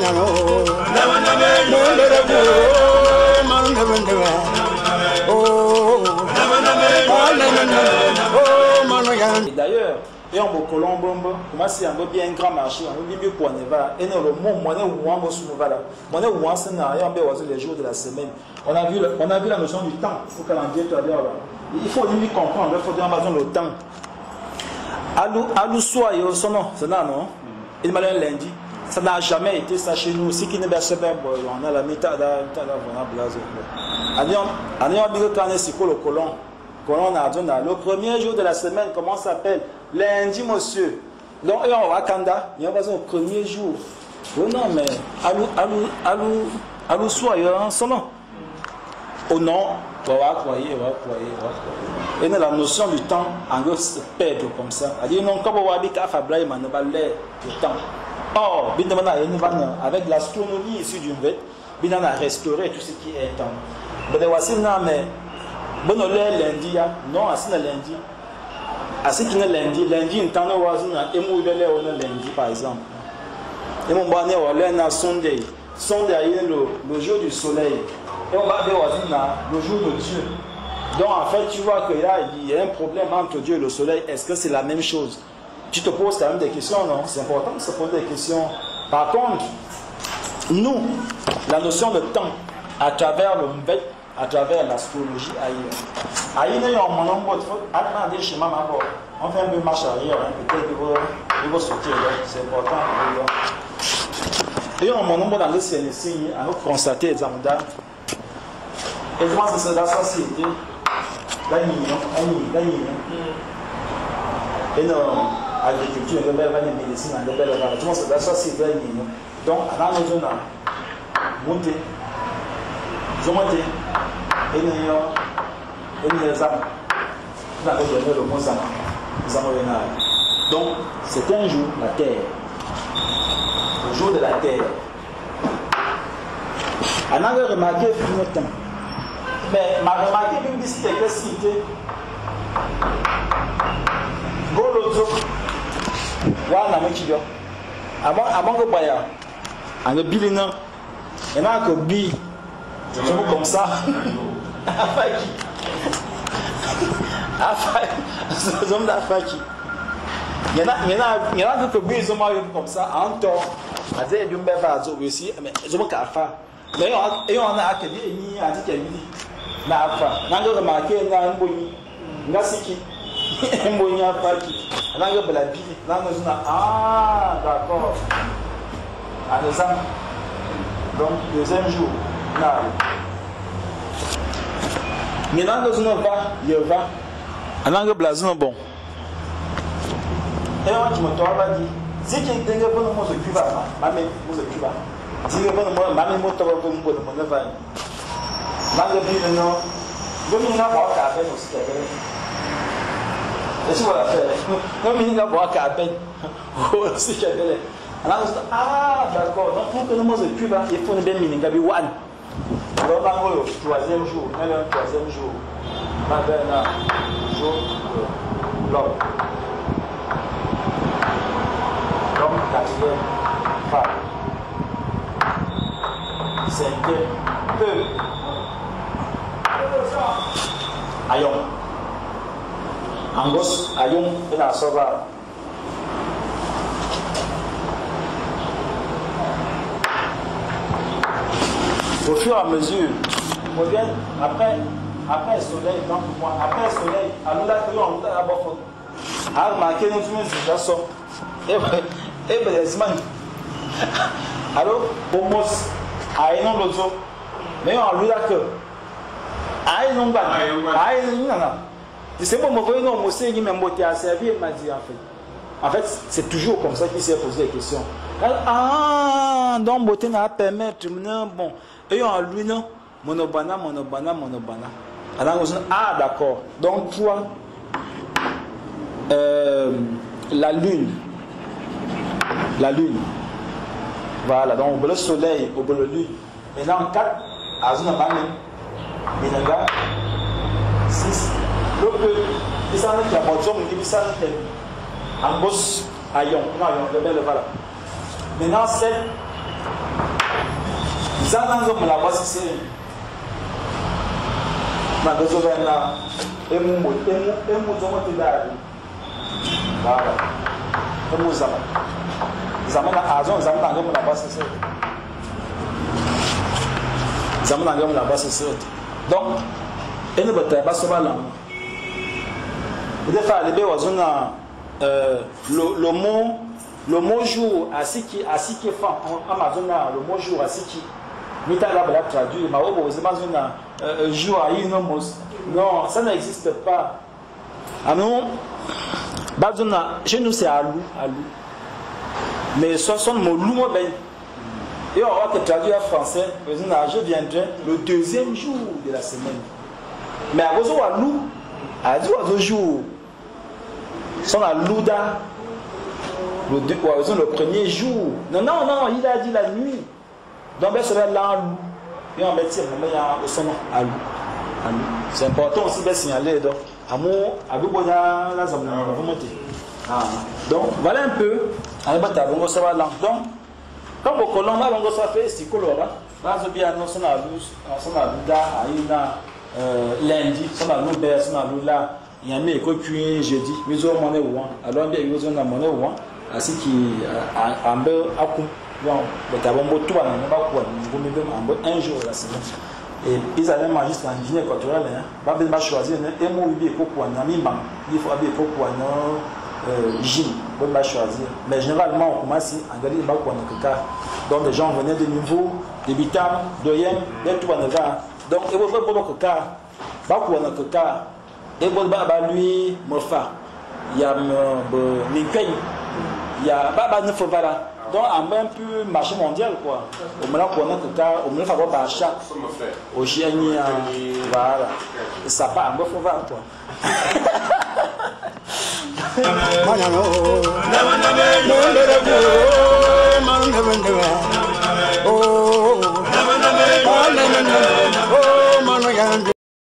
Et d'ailleurs, et on va Colombo, moi c'est un peu bien grand marché, on va bien pour Neva, et nous le mot monnaie ou on va sous Novala. Monnaie ou on s'en a rien, les jours de la semaine. On a vu la notion du temps, il faut calendrier tout à l'heure. Il faut lui comprendre, il faut dire besoin le temps. Alou soit et au son nom, c'est là non? Il m'a dit lundi. Ça n'a jamais été ça chez nous. Si qui ne baisse pas, on a la méthode, on a blazo. On a le colon. Le premier jour de la semaine, comment ça s'appelle? Lundi, monsieur. Donc, on va à Kanda. Il y a besoin au premier jour. Oh non, mais alou soit et son nom. Au nom, on va croyer. Et la notion du temps, en gros, se perd comme ça. C'est-à-dire, non, comme on va dire qu'à Fabraï, on va l'air du temps. Or, avec l'astronomie issue d'une bête, on a restauré tout ce qui est temps. Mais voici, mais bon, lundi, non, c'est lundi. Assez qui est lundi, lundi, on a lundi, par exemple. Et mon bonnet, on a Sunday. Sunday, le jour du soleil. Et on va voir le jour de Dieu. Donc en fait, tu vois qu'il y a un problème entre Dieu et le soleil. Est-ce que c'est la même chose? Tu te poses quand même des questions, non? C'est important de se poser des questions. Par contre, nous, la notion de temps, à travers le mbet, à travers l'astrologie, aïe, on fait un peu marche arrière, peut-être qu'il va sortir, c'est important. Et on m'a dans le CNC, on a constaté les amendements. Et je pense que c'est la société. Et non, agriculture, les médecine, c'est la société. Donc, à la maison, monter. Ils ont monté. Et les âmes. Vous avez donné le mot ça. Donc, c'est un jour, la terre. Le jour de la terre. On a remarqué notre temps. Mais ma remarqué que c'était que cité Golozo Wana Mechido avant que Baya en le bilina et là que bi je me comme ça Afaki zone d'Afaki il y en a que bi ils ont comme ça en temps à dire du mbeba aussi mais je me cafa mais on a accueilli ni a dit qu'il Nafa, n'a remarqué un boni, n'a siki, un boni à Faki, n'a pas la vie, n'a ah, d'accord. À l'exemple, donc, deuxième jour, n'a mais n'a pas, il va, n'a pas blazon bon. Et on me tourne dit, si tu es pour le mot de Cuba, ma mère, vous êtes Cuba. Si tu es pour le mot, ma mère, vous êtes pour le mot de Van. Dans le but de non, il n'a pas qu'à peine aussi. Est-ce que vous l'avez fait? Non, il n'a pas qu'à peine aussi. Ah, d'accord. Donc, pour que le mot de Cuba, il faut une belle mine. Alors, dans le troisième jour, ma belle jour, l'homme. L'homme, quatrième, femme. Cinquième, peu. Ayong Angus Ayong ina soba au fur et à mesure on vient après le soleil donc après le soleil alors là que on a d'abord a marqué nos situations et alors almost à un autre mais on lui a que aïe non pas aïe non c'est bon moi non moi c'est même beauté à servir m'a dit en fait c'est toujours comme ça qu'il s'est posé des questions ah donc beauté n'a permettre non bon et on lui non monobana alors on dit ah d'accord donc toi la lune voilà donc le soleil au le lune maintenant 4 à zone Minanga 6 le peu il s'en est qui a motion qui s'en est en boss ayon non le bel voilà maintenant 7 ça dans un la voix c'est ma besoin là et mon mot de là voilà et mon zaman na azon zaman na ngam la voix c'est zaman na ngam la voix c'est donc et ne bata pas ça là des fois les bé wazuna le mot jour asiki fa en Amazon le mot jour asiki mita là bala traduire ma obo zimazuna jour ayi non ça n'existe pas anon bazuna chez nous c'est alou mais ce sont mots lourds ben et on va te traduire en français je viendrai le deuxième jour de la semaine mais à cause de alou à deux jours sont la louda le premier jour non il a dit la nuit donc ben c'est là et on met au son alou c'est important aussi de signaler donc amour abuboya la zone remonter donc voilà un peu alibata bongo ça va là donc comme au colomba bongo ça fait stikolora là je bien non son louda aina lundi son louda son louda il y a mes coquilles jeudi mais au moins alors bien ils ont amené ainsi qui un peu à coup donc le tabombo tout va n'en pas quoi un jour la semaine et ils allaient manger en Guinée équatoriale hein va choisir un mot il faut quoi n'amima il faut aller pour quoi non gym on va choisir mais généralement on commence à regarder pas quoi donc les gens venaient de niveau débutants doyen des tout va donc il faut pas que car pas quoi et bon lui mofa il y a il y a baba ne faut pas donc en même peu marché mondial quoi au moment qu'on a que car au moment faut pas achat au génie voilà ça pas en faut voir quoi oh